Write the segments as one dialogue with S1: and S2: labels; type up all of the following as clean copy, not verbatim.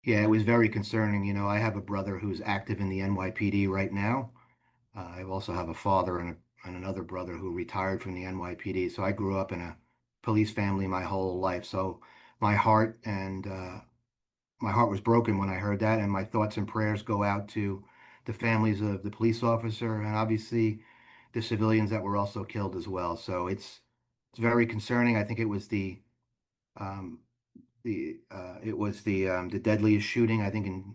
S1: Yeah, it was very concerning. I have a brother who's active in the NYPD right now. I also have a father and another brother who retired from the NYPD. So I grew up in a police family my whole life. So my heart and my heart was broken when I heard that, and my thoughts and prayers go out to the families of the police officer and obviously the civilians that were also killed as well. So it's very concerning. I think um, the deadliest shooting I think in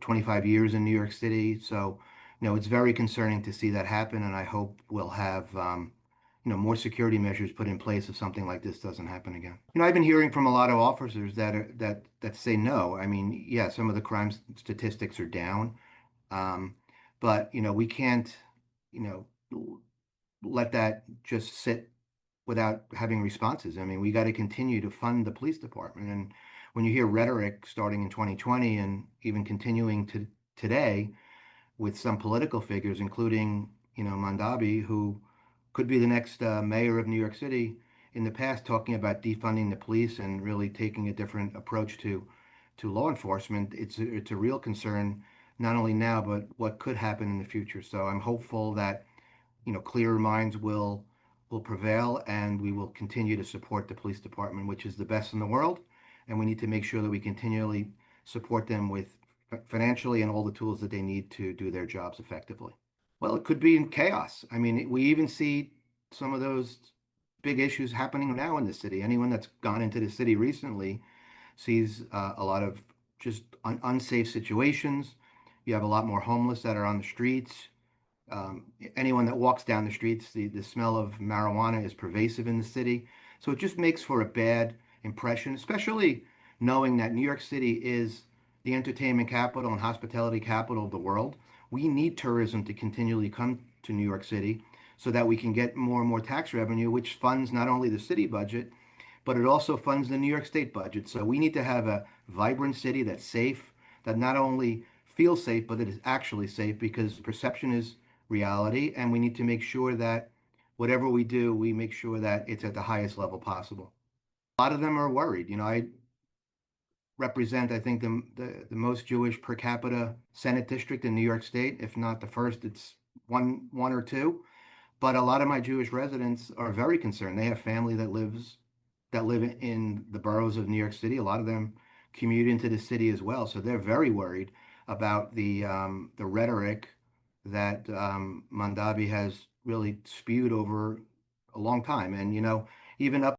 S1: 25 years in New York City. So it's very concerning to see that happen, and I hope we'll have more security measures put in place if something like this doesn't happen again. I've been hearing from a lot of officers that say no. I mean, yeah, some of the crime statistics are down, um, but we can't you know let that just sit without having responses. I mean, we got to continue to fund the police department. And when you hear rhetoric starting in 2020 and even continuing to today with some political figures, including, Mandabi, who could be the next mayor of New York City, in the past talking about defunding the police and really taking a different approach to law enforcement, it's a real concern, not only now, but what could happen in the future. So I'm hopeful that clearer minds will prevail, and we will continue to support the police department, which is the best in the world. And we need to make sure that we continually support them with financially and all the tools that they need to do their jobs effectively. Well, it could be in chaos. I mean, we even see some of those big issues happening now in the city. Anyone that's gone into the city recently sees a lot of just unsafe situations. You have a lot more homeless that are on the streets. Anyone that walks down the streets, the smell of marijuana is pervasive in the city. So it just makes for a bad impression, especially knowing that New York City is the entertainment capital and hospitality capital of the world. We need tourism to continually come to New York City so that we can get more and more tax revenue, which funds not only the city budget, but it also funds the New York State budget. So we need to have a vibrant city that's safe, that not only feels safe, but it is actually safe because perception is reality. And we need to make sure that whatever we do, we make sure that it's at the highest level possible. A lot of them are worried. I represent, I think, the most Jewish per capita Senate district in New York State. If not the first, it's one or two. But a lot of my Jewish residents are very concerned. They have family that live in the boroughs of New York City. A lot of them commute into the city as well, so they're very worried about the rhetoric that Mandabi has really spewed over a long time. And even up